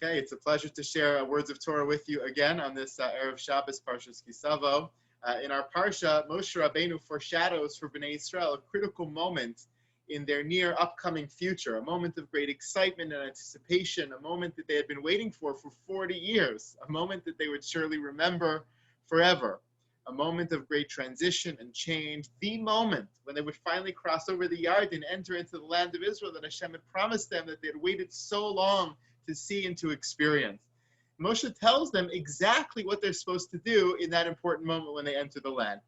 Okay, it's a pleasure to share words of Torah with you again on this Erev Shabbos Parshas Tavo. In our Parsha, Moshe Rabbeinu foreshadows for Bnei Israel a critical moment in their near upcoming future, a moment of great excitement and anticipation, a moment that they had been waiting for 40 years, a moment that they would surely remember forever, a moment of great transition and change, the moment when they would finally cross over the Yarden and enter into the land of Israel that Hashem had promised them, that they had waited so long to see and to experience. Moshe tells them exactly what they're supposed to do in that important moment when they enter the land.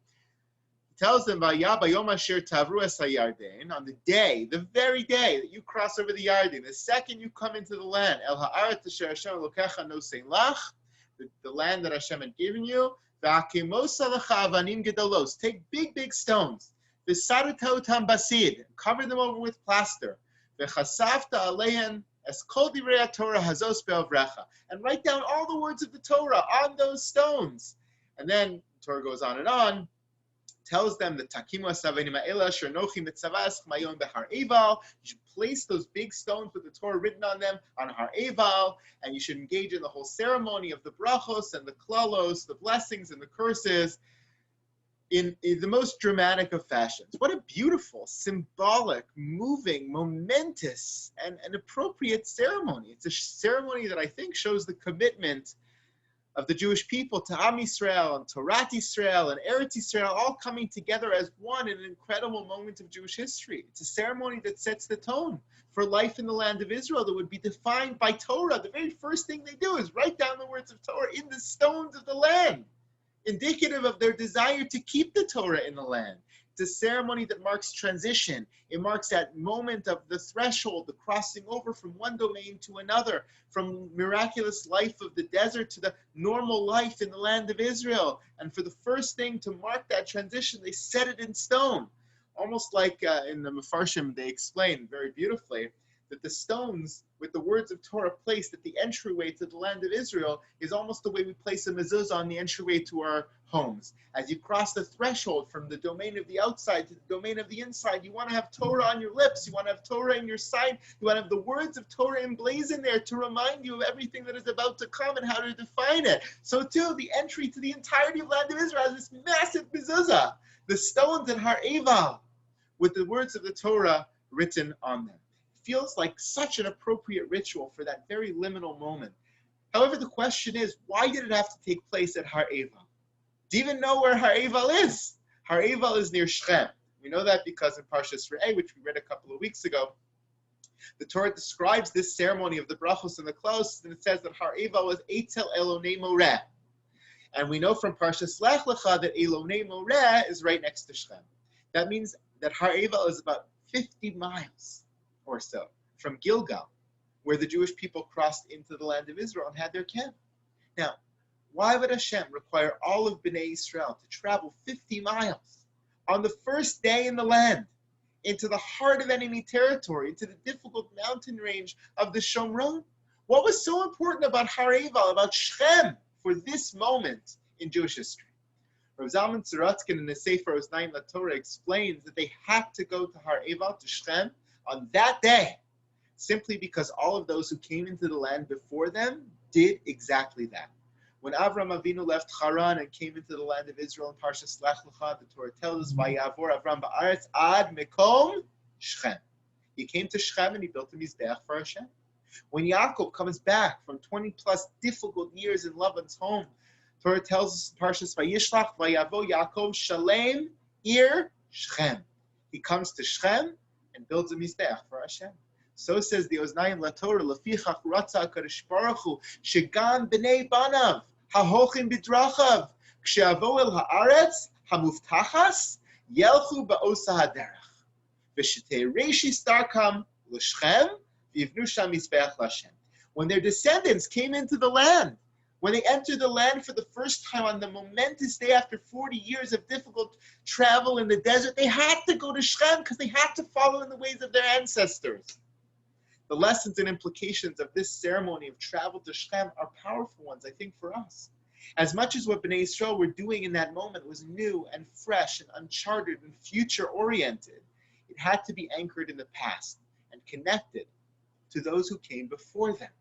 He tells them, on the day, the very day that you cross over the Yarden, the second you come into the land, the land that Hashem had given you, take big stones, cover them over with plaster, and write down all the words of the Torah on those stones. And then the Torah goes on and on, tells them that you should place those big stones with the Torah written on them on Har Eval, and you should engage in the whole ceremony of the brachos and the klalos, the blessings and the curses, in the most dramatic of fashions. What a beautiful, symbolic, moving, momentous, and an appropriate ceremony. It's a ceremony that I think shows the commitment of the Jewish people to Am Yisrael and Torat Yisrael and Eretz Yisrael, all coming together as one in an incredible moment of Jewish history. It's a ceremony that sets the tone for life in the land of Israel that would be defined by Torah. The very first thing they do is write down the words of Torah in the stones of the land, indicative of their desire to keep the Torah in the land. It's a ceremony that marks transition. It marks that moment of the threshold, the crossing over from one domain to another, from miraculous life of the desert to the normal life in the land of Israel. And for the first thing to mark that transition, they set it in stone. Almost like in the Mefarshim, they explain very beautifully that the stones with the words of Torah placed at the entryway to the land of Israel is almost the way we place a mezuzah on the entryway to our homes. As you cross the threshold from the domain of the outside to the domain of the inside, you want to have Torah on your lips, you want to have Torah in your side, you want to have the words of Torah emblazoned there to remind you of everything that is about to come and how to define it. So too, the entry to the entirety of the land of Israel has this massive mezuzah, the stones at Har Eval, with the words of the Torah written on them. Feels like such an appropriate ritual for that very liminal moment. However, the question is, why did it have to take place at Har Eval? Do you even know where Har Eval is? Har Eval is near Shechem. We know that because in Parashat Re'eh, which we read a couple of weeks ago, the Torah describes this ceremony of the brachos and the klalos, and it says that Har Eval was Eitzel Elonei Moreh. And we know from Parashat Lech Lecha that Elonei Moreh is right next to Shechem. That means that Har Eval is about 50 miles or so from Gilgal, where the Jewish people crossed into the land of Israel and had their camp. Now, why would Hashem require all of Bnei Israel to travel 50 miles on the first day in the land, into the heart of enemy territory, into the difficult mountain range of the Shomron? What was so important about Har Eval, about Shechem, for this moment in Jewish history? Rav Zalman Tzaratzkin in the Sefer Oznaim LaTorah explains that they had to go to Har Eval, to Shechem, on that day, simply because all of those who came into the land before them did exactly that. When Avram Avinu left Haran and came into the land of Israel in Parshas Lech Lecha, the Torah tells us, "Vayavor Avram ba'aretz ad mekom Shechem." He came to Shechem and he built a mizbeach for Hashem. When Yaakov comes back from 20 plus difficult years in Lavan's home, Torah tells us in Parshas Vayishlach, "Vayavo Yaakov shalem ir Shechem." He comes to Shechem and builds a mizbeach for Hashem. So says the Oznaim LaTorah, "Lefichach ratza HaKadosh Baruch Hu shegam b'nei banav hahochim b'drachav kshe'avo el haaretz hamuftachas yelchu ba'osa haderech v'shetei reishis darkam l'Shechem v'yivnu sham mizbeach l'Hashem." When their descendants came into the land, when they entered the land for the first time on the momentous day after 40 years of difficult travel in the desert, they had to go to Shechem because they had to follow in the ways of their ancestors. The lessons and implications of this ceremony of travel to Shechem are powerful ones, I think, for us. As much as what Bnei Israel were doing in that moment was new and fresh and uncharted and future-oriented, it had to be anchored in the past and connected to those who came before them.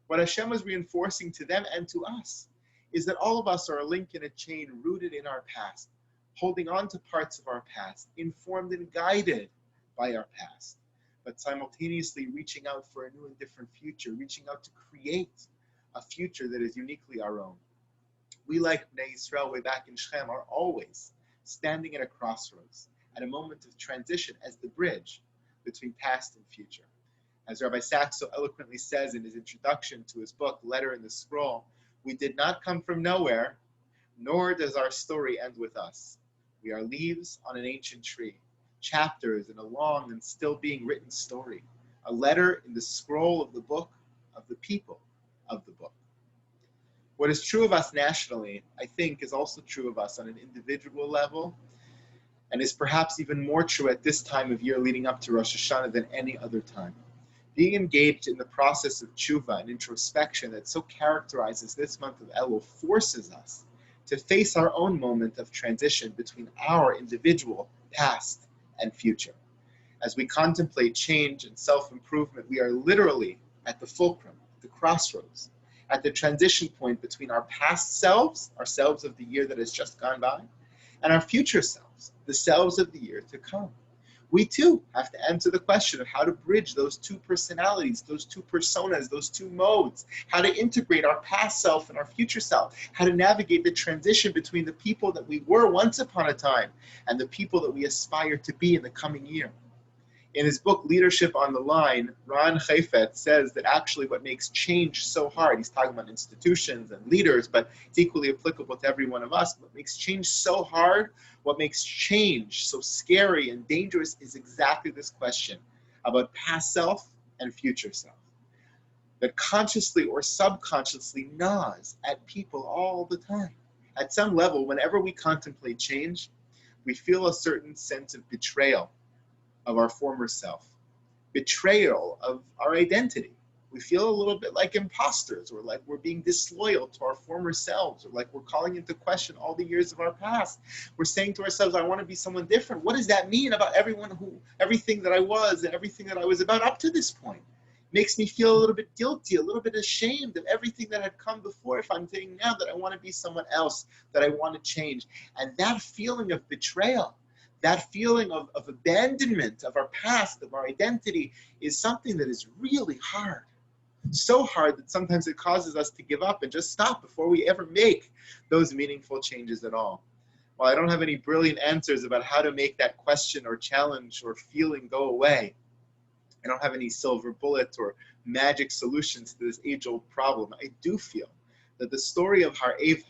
What Hashem was reinforcing to them and to us is that all of us are a link in a chain rooted in our past, holding on to parts of our past, informed and guided by our past, but simultaneously reaching out for a new and different future, reaching out to create a future that is uniquely our own. We, like Bnei Yisrael way back in Shechem, are always standing at a crossroads, at a moment of transition as the bridge between past and future. As Rabbi Sachs so eloquently says in his introduction to his book, Letter in the Scroll, we did not come from nowhere, nor does our story end with us. We are leaves on an ancient tree, chapters in a long and still being written story, a letter in the scroll of the book of the people of the book. What is true of us nationally, I think, is also true of us on an individual level, and is perhaps even more true at this time of year leading up to Rosh Hashanah than any other time. Being engaged in the process of tshuva and introspection that so characterizes this month of Elul forces us to face our own moment of transition between our individual past and future. As we contemplate change and self-improvement, we are literally at the fulcrum, the crossroads, at the transition point between our past selves, our selves of the year that has just gone by, and our future selves, the selves of the year to come. We too have to answer the question of how to bridge those two personalities, those two personas, those two modes, how to integrate our past self and our future self, how to navigate the transition between the people that we were once upon a time and the people that we aspire to be in the coming year. In his book, Leadership on the Line, Ron Chafetz says that actually what makes change so hard, he's talking about institutions and leaders, but it's equally applicable to every one of us. What makes change so hard, what makes change so scary and dangerous is exactly this question about past self and future self, that consciously or subconsciously gnaws at people all the time. At some level, whenever we contemplate change, we feel a certain sense of betrayal of our former self, betrayal of our identity. We feel a little bit like imposters, or like we're being disloyal to our former selves, or like we're calling into question all the years of our past. We're saying to ourselves, I want to be someone different. What does that mean about everything that I was and everything that I was about up to this point? It makes me feel a little bit guilty, a little bit ashamed of everything that had come before if I'm saying now that I want to be someone else, that I want to change. And that feeling of betrayal, that feeling of abandonment of our past, of our identity, is something that is really hard. So hard that sometimes it causes us to give up and just stop before we ever make those meaningful changes at all. While I don't have any brilliant answers about how to make that question or challenge or feeling go away, I don't have any silver bullet or magic solutions to this age-old problem. I do feel that the story of Har Eva,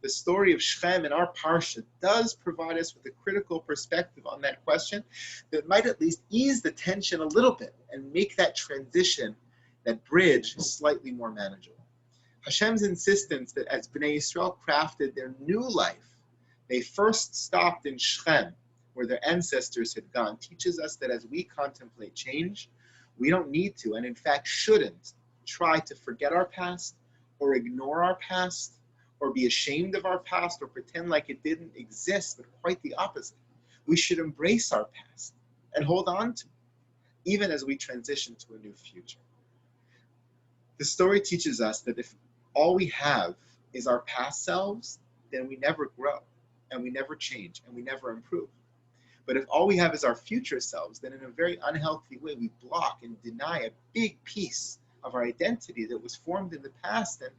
the story of Shechem in our Parsha, does provide us with a critical perspective on that question that might at least ease the tension a little bit and make that transition, that bridge, slightly more manageable. Hashem's insistence that as Bnei Yisrael crafted their new life, they first stopped in Shechem, where their ancestors had gone, teaches us that as we contemplate change, we don't need to, and in fact shouldn't, try to forget our past or ignore our past, or be ashamed of our past, or pretend like it didn't exist, but quite the opposite. We should embrace our past and hold on to it, even as we transition to a new future. The story teaches us that if all we have is our past selves, then we never grow, and we never change, and we never improve. But if all we have is our future selves, then in a very unhealthy way, we block and deny a big piece of our identity that was formed in the past, and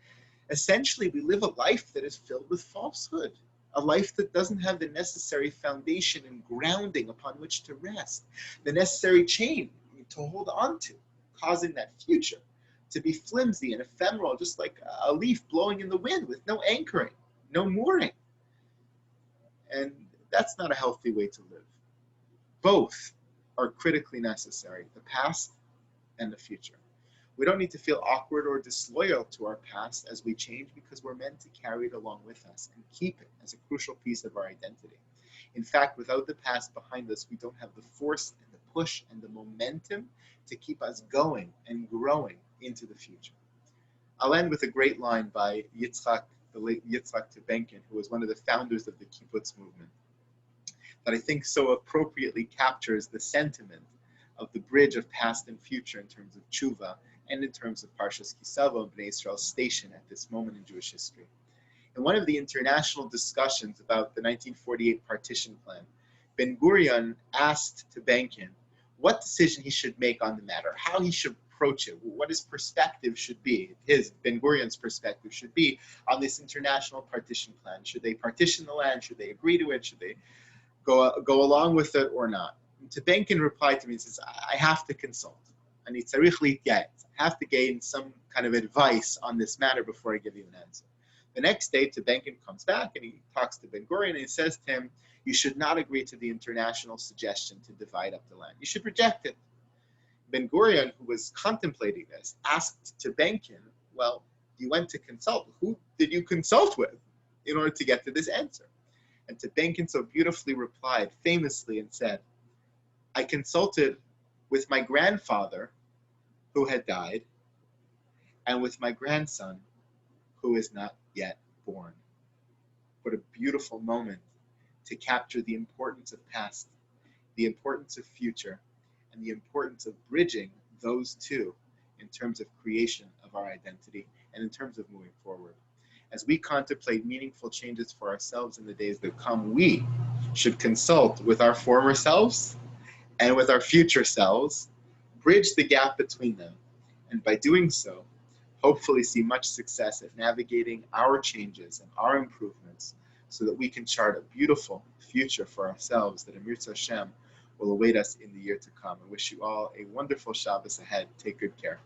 essentially, we live a life that is filled with falsehood, a life that doesn't have the necessary foundation and grounding upon which to rest, the necessary chain to hold on to, causing that future to be flimsy and ephemeral, just like a leaf blowing in the wind with no anchoring, no mooring. And that's not a healthy way to live. Both are critically necessary, the past and the future. We don't need to feel awkward or disloyal to our past as we change, because we're meant to carry it along with us and keep it as a crucial piece of our identity. In fact, without the past behind us, we don't have the force and the push and the momentum to keep us going and growing into the future. I'll end with a great line by Yitzchak, the late Yitzchak Tebenkin, who was one of the founders of the kibbutz movement, that I think so appropriately captures the sentiment of the bridge of past and future in terms of tshuva and in terms of Parshas Kisavo and Bnei Israel's station at this moment in Jewish history. In one of the international discussions about the 1948 partition plan, Ben Gurion asked Tebenkin what decision he should make on the matter, how he should approach it, what his perspective should be, his, Ben Gurion's perspective should be on this international partition plan. Should they partition the land? Should they agree to it? Should they go along with it or not? And Tebenkin replied to me and says, I have to consult. I have to gain some kind of advice on this matter before I give you an answer. The next day, Tebenkin comes back and he talks to Ben Gurion and he says to him, you should not agree to the international suggestion to divide up the land. You should reject it. Ben Gurion, who was contemplating this, asked Tebenkin, well, you went to consult. Who did you consult with in order to get to this answer? And Tebenkin so beautifully replied, famously, and said, I consulted with my grandfather, who had died, and with my grandson, who is not yet born. What a beautiful moment to capture the importance of past, the importance of future, and the importance of bridging those two in terms of creation of our identity and in terms of moving forward. As we contemplate meaningful changes for ourselves in the days that come, we should consult with our former selves and with our future selves, bridge the gap between them, and by doing so, hopefully see much success at navigating our changes and our improvements so that we can chart a beautiful future for ourselves that Amir Hashem will await us in the year to come. I wish you all a wonderful Shabbos ahead. Take good care.